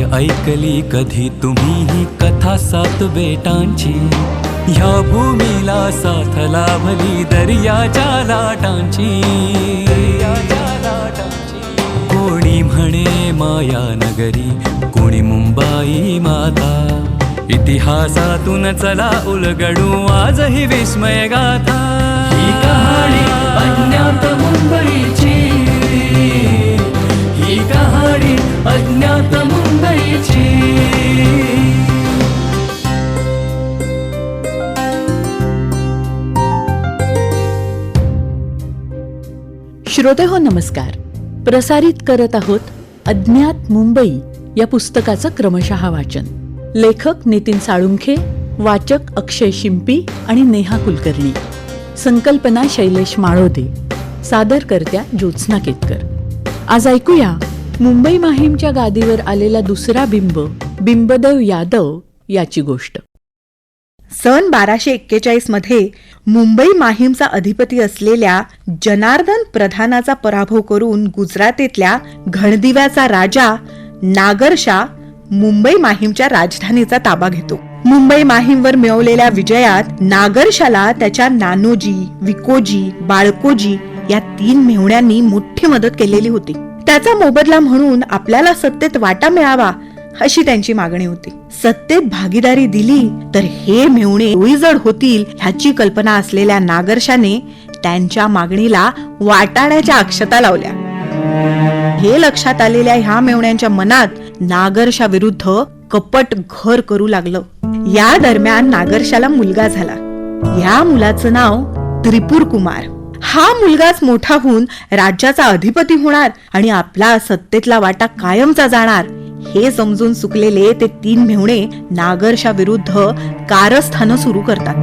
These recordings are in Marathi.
काय ऐकली कधी तुम्ही ही कथा सात बेटांची? ह्या भूमीला साथ लाभली दर्याच्या लाटांची. कोणी म्हणे माया नगरी, कोणी मुंबई माता. इतिहासातून चला उलगडू आज ही विस्मय गाथा. ही कहाणी अज्ञात मुंबईची, ही कहाणी अज्ञात मुंबईची. श्रोतेहो नमस्कार. प्रसारित करत आहोत अज्ञात मुंबई या पुस्तकाचं क्रमशः वाचन. लेखक नितीन साळुंखे, वाचक अक्षय शिंपी आणि नेहा कुलकर्णी. संकल्पना शैलेश माळोदे, सादरकर्त्या ज्योत्स्ना केतकर. आज ऐकूया मुंबई माहीमच्या गादीवर आलेला दुसरा बिंबदेव यादव याची गोष्ट. सन 1241 मध्ये मुंबई माहीमचा अधिपती असलेल्या जनार्दन प्रधानाचा पराभव करून गुजरातेतल्या घणदिव्याचा राजा नागरशा मुंबई माहीमच्या राजधानीचा ताबा घेतो. मुंबई माहीमवर मिळवलेल्या विजयात नागरशाला त्याच्या नानोजी, विकोजी, बाळकोजी या 3 मेहुण्यांनी मोठी मदत केलेली होती. त्याचा मोबदला म्हणून आपल्याला सत्तेत वाटा मिळावा अशी त्यांची मागणी होती. सत्तेत भागीदारी दिली तर हे मेहुणे डोईजड होतील ह्याची कल्पना असलेल्या नागरशाने त्यांच्या मागणीला वाटाण्याच्या अक्षता लावल्या. हे लक्षात आलेल्या ह्या मेहुण्यांच्या मनात नागरशा विरुद्ध कपट घर करू लागलं. या दरम्यान नागरशाला मुलगा झाला. या मुलाचं नाव त्रिपुर कुमार. हा मुलगाच मोठा होऊन राज्याचा अधिपती होणार आणि आपला सत्तेतला वाटा कायमचा जाणार हे समजून चुकलेले ते 3 मेहुणे नागरशा विरुद्ध कारस्थान सुरू करतात.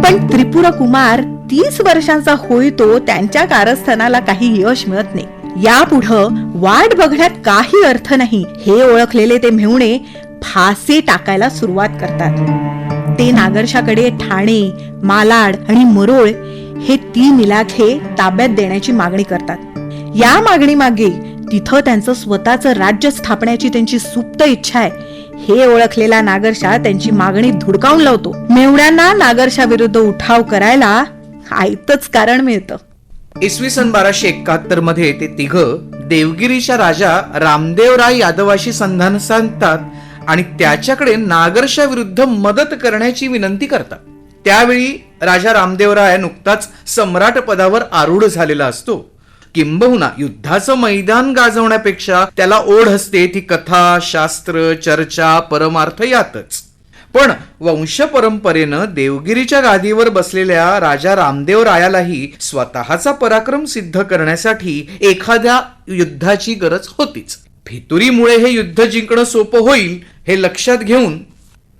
पण त्रिपुर कुमार 30 वर्षांचा होईतो त्यांच्या कारस्थानाला काही यश मिळत नाही. यापुढं वाट बघण्यात काही अर्थ नाही हे ओळखलेले ते मेहुणे फाशी टाकायला सुरुवात करतात. ते नागरशाकडे ठाणे, मालाड आणि मरोळ हे 3 इलाखे ताब्यात देण्याची मागणी करतात. या मागणी मागे तिथं त्यांचं स्वतःचं राज्य स्थापण्याची त्यांची सुप्त इच्छा आहे हे ओळखलेला नागरशा त्यांची मागणी धुडकावून लावतो. मेहुण्यांना नागरशा विरुद्ध उठाव करायला आयतच कारण मिळतं. इसवी सन 1271 मध्ये ते तिघं देवगिरीच्या राजा रामदेवराय यादवाशी संधान साधतात आणि त्याच्याकडे नागरशा विरुद्ध मदत करण्याची विनंती करतात. त्यावेळी राजा रामदेवराय नुकताच सम्राट पदावर आरूढ झालेला असतो. किंबहुना युद्धाचं मैदान गाजवण्यापेक्षा त्याला ओढ असते ती कथा, शास्त्र, चर्चा, परमार्थ यातच. पण वंश परंपरेनं देवगिरीच्या गादीवर बसलेल्या राजा रामदेवरायालाही स्वतःचा पराक्रम सिद्ध करण्यासाठी एखाद्या युद्धाची गरज होतीच. फितुरीमुळे हे युद्ध जिंकणं सोपं होईल हे लक्षात घेऊन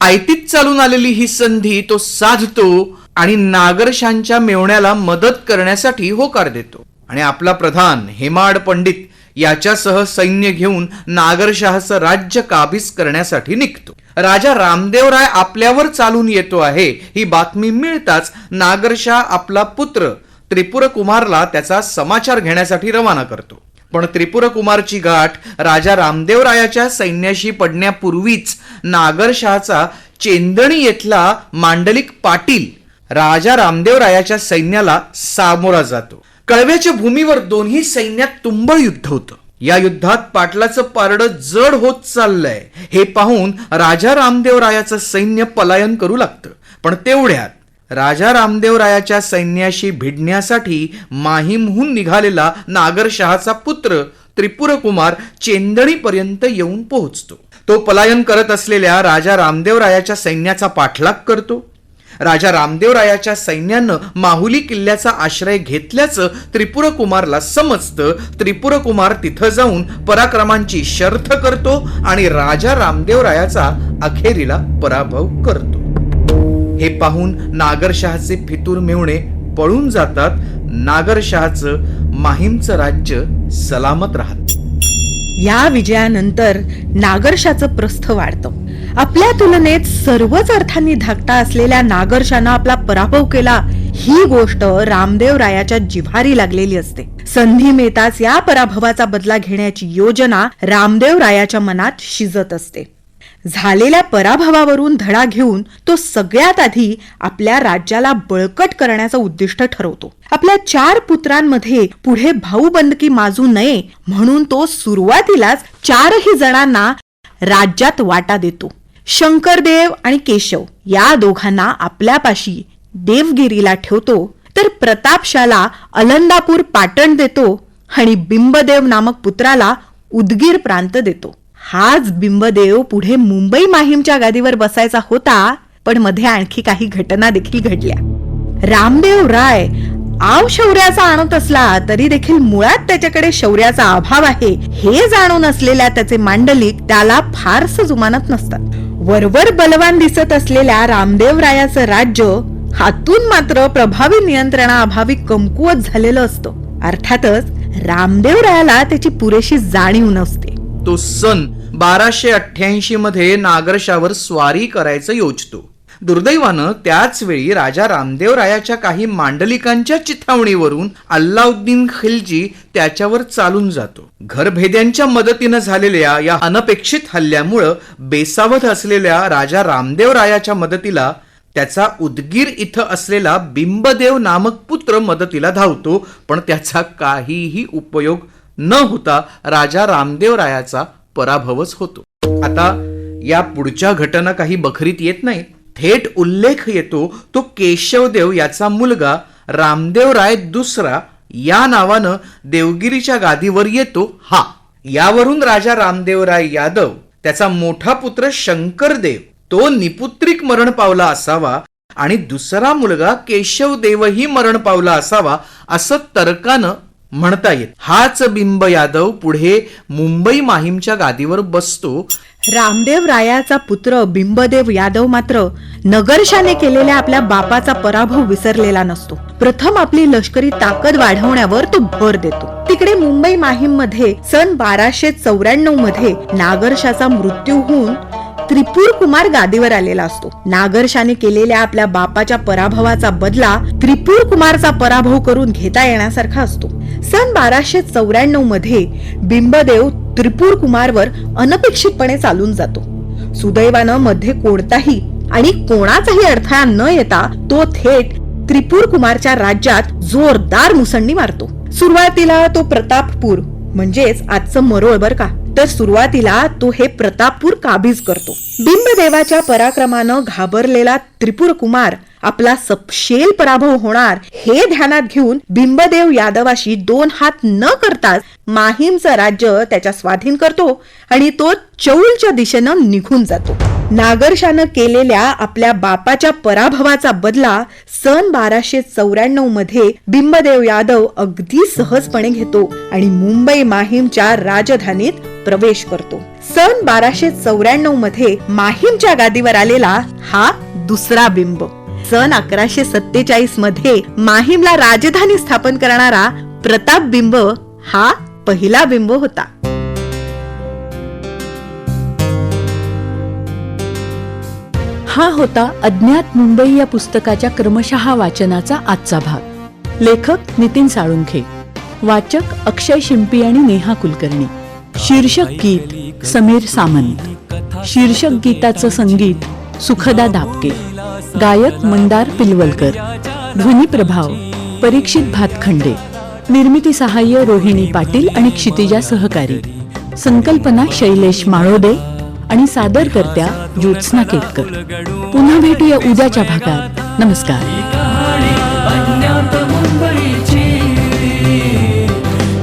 आयतीत चालून आलेली ही संधी तो साधतो आणि नागरशांच्या मेहुण्याला मदत करण्यासाठी होकार देतो आणि आपला प्रधान हेमाड पंडित याच्यासह सैन्य घेऊन नागरशाहचं राज्य काबीज करण्यासाठी निघतो. राजा रामदेवराय आपल्यावर चालून येतो आहे ही बातमी मिळताच नागरशाह आपला पुत्र त्रिपुर कुमारला त्याचा समाचार घेण्यासाठी रवाना करतो. पण त्रिपुर कुमारची गाठ राजा रामदेवरायाच्या सैन्याशी पडण्यापूर्वीच नागरशाहचा चेंदणी येथला मांडलिक पाटील राजा रामदेवरायाच्या सैन्याला सामोरा जातो. कळव्याच्या भूमीवर दोन्ही सैन्यात तुंबळ युद्ध होतं. या युद्धात पाटलाचं पारडं जड होत चाललंय हे पाहून राजा रामदेवरायाचं सैन्य पलायन करू लागतं. पण तेवढ्यात राजा रामदेवरायाच्या सैन्याशी भिडण्यासाठी माहीमहून निघालेला नागरशहाचा पुत्र त्रिपुर कुमार चेंदणीपर्यंत येऊन पोहोचतो. तो पलायन करत असलेल्या राजा रामदेवरायाच्या सैन्याचा पाठलाग करतो. राजा रामदेवरायाच्या सैन्यानं माहुली किल्ल्याचा आश्रय घेतल्याचं त्रिपुर कुमारला समजतं. त्रिपुर कुमार तिथं जाऊन पराक्रमांची शर्थ करतो आणि राजा रामदेवरायाचा अखेरीला पराभव करतो. हे पाहून नागरशहाचे फितूर मेहुणे पळून जातात. नागरशहाचं माहीमचं राज्य सलामत राहतं. या विजयानंतर नागरशाचं प्रस्थ वाढतं. आपल्या तुलनेत सर्वच अर्थांनी धाकटा असलेल्या नागरशानं आपला पराभव केला ही गोष्ट रामदेव रायाच्या जिव्हारी लागलेली असते. संधी मिळताच या पराभवाचा बदला घेण्याची योजना रामदेव रायाच्या मनात शिजत असते. झालेल्या पराभवावरून धडा घेऊन तो सगळ्यात आधी आपल्या राज्याला बळकट करण्याचं उद्दिष्ट ठरवतो. आपल्या 4 पुत्रांमध्ये पुढे भाऊबंदकी माजू नये म्हणून तो सुरुवातीलाच 4ही जणांना राज्यात वाटा देतो. शंकरदेव आणि केशव या दोघांना आपल्यापाशी देवगिरीला ठेवतो, तर प्रतापशाला अलंदापूर पाटण देतो आणि बिंबदेव नामक पुत्राला उदगीर प्रांत देतो. हाच बिंबदेव पुढे मुंबई माहीमच्या गादीवर बसायचा होता, पण मध्ये आणखी काही घटना देखील घडल्या. रामदेव राय आव शौर्याचा आणत असला तरी देखील मुळात त्याच्याकडे शौर्याचा अभाव आहे हे जाणून असलेल्या त्याचे मांडलिक त्याला फारसं जुमानत नसतात. वरवर बलवान दिसत असलेल्या रामदेव रायाचं राज्य हातून मात्र प्रभावी नियंत्रणाअभावी कमकुवत झालेलं असतं. अर्थातच रामदेव रायाला त्याची पुरेशी जाणीव नसते. तो सन 1288 मध्ये नागरशावर स्वारी करायचं योजतो. दुर्दैवानं त्याच वेळी राजा रामदेव रायाच्या काही मांडलिकांच्या चिथावणीवरून अल्लाउद्दीन खिलजी त्याच्यावर चालून जातो. घरभेद्यांच्या मदतीनं झालेल्या या अनपेक्षित हल्ल्यामुळं बेसावध असलेल्या राजा रामदेव रायाच्या मदतीला त्याचा उदगीर इथं असलेला बिंबदेव नामक पुत्र मदतीला धावतो, पण त्याचा काहीही उपयोग न होता राजा रामदेव रायाचा पराभवच होतो. आता या पुढच्या घटना काही बखरीत येत नाहीत. थेट उल्लेख येतो तो केशवदेव याचा मुलगा रामदेव राय दुसरा या नावानं देवगिरीच्या गादीवर येतो. यावरून राजा रामदेव राय यादव त्याचा मोठा पुत्र शंकरदेव तो निपुत्रिक मरण पावला असावा आणि दुसरा मुलगा केशवदेवही मरण पावला असावा असं तर्कानं म्हणता येत. हाच बिंब यादव पुढे मुंबई माहीमच्या गादीवर बसतो. रामदेव रायाचा पुत्र बिंबदेव यादव मात्र नगरशाने केलेल्या आपल्या बापाचा पराभव विसरलेला नसतो. प्रथम आपली लष्करी ताकद वाढवण्यावर तो भर देतो. तिकडे मुंबई माहीम मध्ये सन 1294 मध्ये नागरशाचा मृत्यू होऊन त्रिपूर कुमार गादीवर आलेला असतो. नागरशाने केलेल्या आपल्या बापाच्या पराभवाचा बदला त्रिपूर कुमारचा पराभव करून घेता येण्यासारखा असतो. सन 1294 मध्ये बिंबदेव त्रिपूर कुमारवर अनपेक्षितपणे चालून जातो. सुदैवानं मध्ये कोणताही आणि कोणाचाही अडथळा न येता तो थेट त्रिपूर कुमारच्या राज्यात जोरदार मुसंडी मारतो. सुरुवातीला तो प्रतापपूर म्हणजेच आजचं मरोळ बर का, तर सुरुवातीला तो हे प्रतापपूर काबीज करतो. बिंबदेवाच्या पराक्रमानं घाबरलेला त्रिपूर कुमार आपला सपशेल पराभव होणार हे ध्यानात घेऊन बिंबदेव यादवाशी 2 हात न करताच माहीमचं राज्य त्याच्या स्वाधीन करतो आणि तो चौलच्या दिशेनं निघून जातो. नागरशानं केलेल्या आपल्या बापाच्या पराभवाचा बदला सन 1294 मध्ये बिंबदेव यादव अगदी सहजपणे घेतो आणि मुंबई माहीमच्या राजधानीत प्रवेश करतो. सन 1294 मध्ये माहीमच्या गादीवर आलेला हा दुसरा बिंब. सन 1147 मध्ये माहीमला राजधानी स्थापन करणारा प्रताप बिंब हा पहिला बिंब होता. हा होता अज्ञात मुंबई या पुस्तकाच्या क्रमशः वाचनाचा आजचा भाग. लेखक नितीन साळुंखे, वाचक अक्षय शिंपी आणि नेहा कुलकर्णी. शीर्षक गीत समीर सामंत. शीर्षक गीताचं संगीत सुखदा दापके. गायक मंदार पिलवलकर. ध्वनी प्रभाव परीक्षित भातखंडे. निर्मिती सहाय्य रोहिणी पाटील आणि क्षितिजा सहकारी. संकल्पना शैलेश माळोदे आणि सादरकर्त्या ज्योत्स्ना केतकर. पुन्हा भेटूया उद्याच्या भागात. नमस्कार.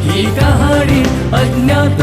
ही कहाणी अज्ञात